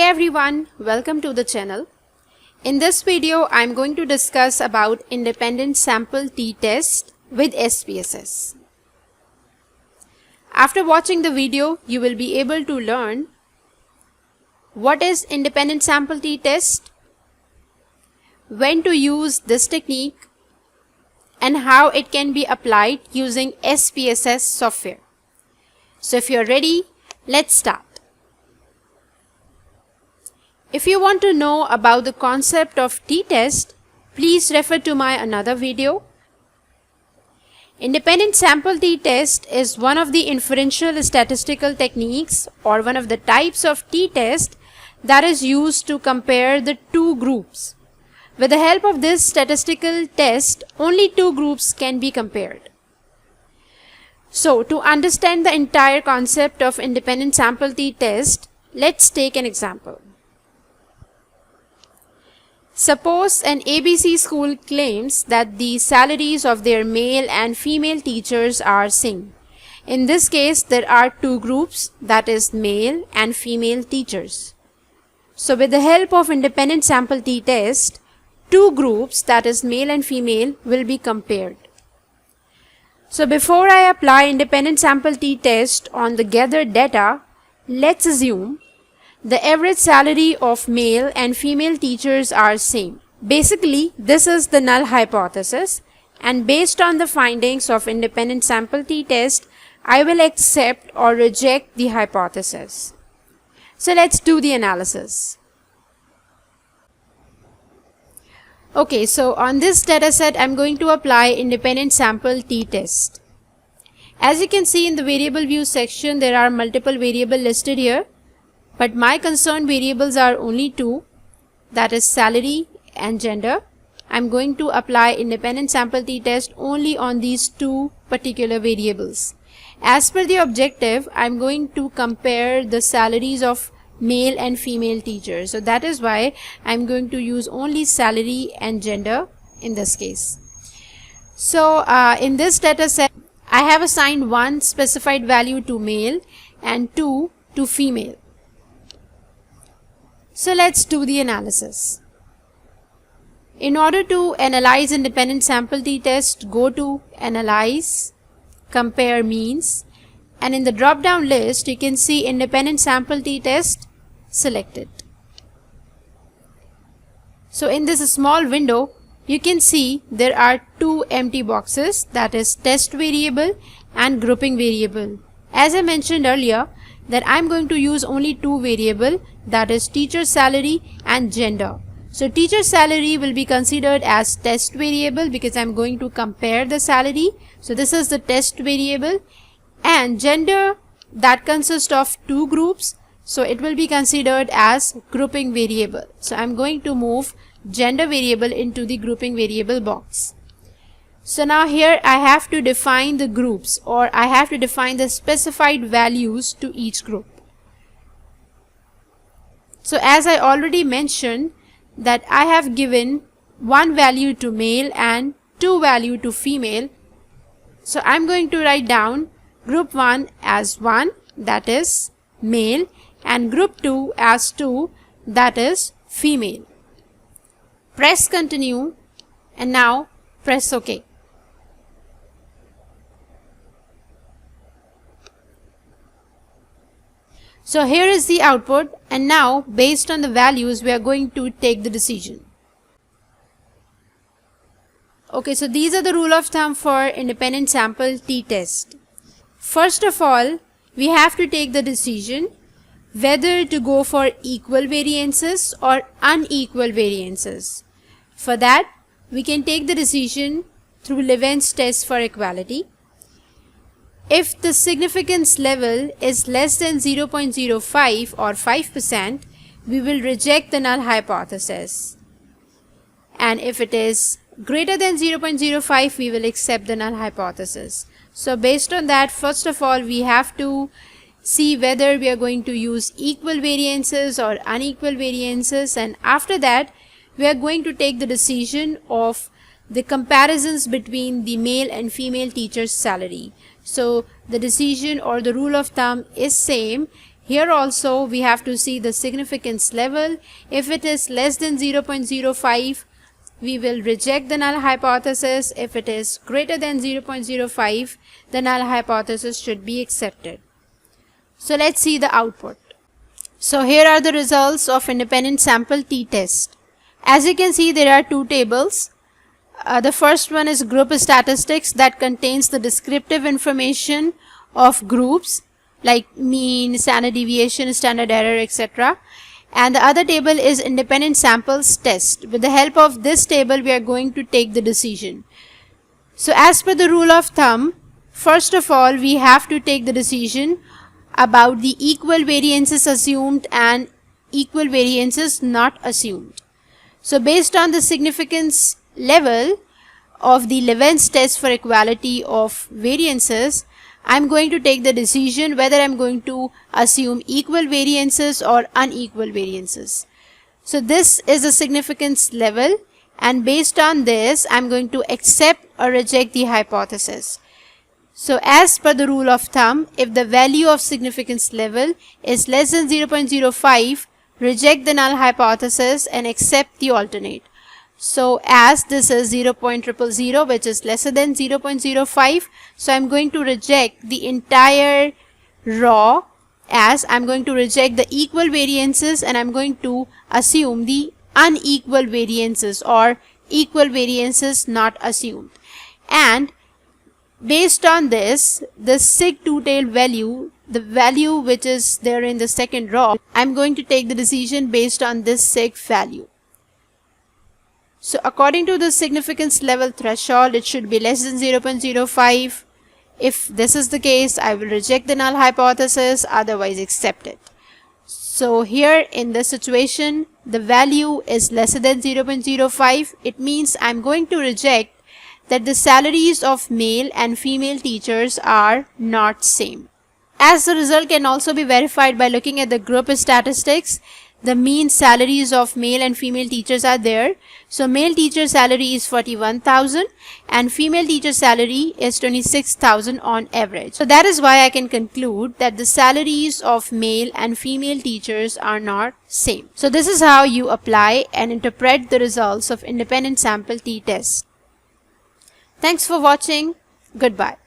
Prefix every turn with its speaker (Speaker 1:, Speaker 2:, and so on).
Speaker 1: everyone, welcome to the channel. In this video, I'm going to discuss about independent sample t-test with SPSS. After watching the video, you will be able to learn what is independent sample t-test, when to use this technique, and how it can be applied using SPSS software. So if you're ready, let's start. If you want to know about the concept of t-test, please refer to my another video. Independent sample t-test is one of the inferential statistical techniques or one of the types of t-test that is used to compare the two groups. With the help of this statistical test, only two groups can be compared. So, to understand the entire concept of independent sample t-test, let's take an example. Suppose an ABC school claims that the salaries of their male and female teachers are same. In this case, there are two groups, that is male and female teachers. So with the help of independent sample t-test, two groups, that is male and female, will be compared. So before I apply independent sample t-test on the gathered data, let's assume the average salary of male and female teachers are same. Basically, this is the null hypothesis, and based on the findings of independent sample t-test, I will accept or reject the hypothesis. So let's do the analysis. Okay, so on this dataset, I'm going to apply independent sample t-test. As you can see in the variable view section, there are multiple variables listed here. But my concerned variables are only two, that is salary and gender. I'm going to apply independent sample t-test only on these two particular variables. As per the objective, I'm going to compare the salaries of male and female teachers. So that is why I'm going to use only salary and gender in this case. So in this data set, I have assigned one specified value to male and two to female. So let's do the analysis. In order to analyze independent sample t-test, go to Analyze, Compare Means, and in the drop-down list, you can see independent sample t-test selected. So in this small window, you can see there are two empty boxes, that is test variable and grouping variable. As I mentioned earlier, that I'm going to use only two variables, that is teacher salary and gender. So teacher salary will be considered as test variable because I'm going to compare the salary. So this is the test variable, and gender, that consists of two groups. So it will be considered as grouping variable. So I'm going to move gender variable into the grouping variable box. So now here I have to define the groups, or I have to define the specified values to each group. So as I already mentioned that I have given one value to male and two value to female. So I'm going to write down group 1 as 1, that is male, and group 2 as 2, that is female. Press continue and now press OK. So here is the output, and now based on the values we are going to take the decision. Okay, so these are the rule of thumb for independent sample t-test. First of all, we have to take the decision whether to go for equal variances or unequal variances. For that, we can take the decision through Leven's test for equality. If the significance level is less than 0.05 or 5%, we will reject the null hypothesis. And if it is greater than 0.05, we will accept the null hypothesis. So based on that, first of all, we have to see whether we are going to use equal variances or unequal variances, and after that, we are going to take the decision of the comparisons between the male and female teachers' salary. So the decision or the rule of thumb is same. Here also we have to see the significance level. If it is less than 0.05, we will reject the null hypothesis. If it is greater than 0.05, the null hypothesis should be accepted. So let's see the output. So here are the results of independent sample t-test. As you can see, there are two tables. The first one is group statistics, that contains the descriptive information of groups like mean, standard deviation, standard error, etc. And the other table is independent samples test. With the help of this table, we are going to take the decision. So as per the rule of thumb, first of all, we have to take the decision about the equal variances assumed and equal variances not assumed. So based on the significance level of the Leven's test for equality of variances, I'm going to take the decision whether I'm going to assume equal variances or unequal variances. So this is the significance level, and based on this, I'm going to accept or reject the hypothesis. So as per the rule of thumb, if the value of significance level is less than 0.05, reject the null hypothesis and accept the alternate. So as this is 0.000, which is lesser than 0.05, so I'm going to reject the entire row, as I'm going to reject the equal variances and I'm going to assume the unequal variances or equal variances not assumed. And based on this, the sig two-tailed value, the value which is there in the second row, I'm going to take the decision based on this sig value. So according to the significance level threshold, it should be less than 0.05. If this is the case, I will reject the null hypothesis, otherwise accept it. So here in this situation, the value is lesser than 0.05. It means I'm going to reject that the salaries of male and female teachers are not same. As the result can also be verified by looking at the group statistics, the mean salaries of male and female teachers are there. So male teacher salary is 41,000 and female teacher salary is 26,000 on average. So that is why I can conclude that the salaries of male and female teachers are not same. So this is how you apply and interpret the results of independent sample t-test. Thanks for watching. Goodbye.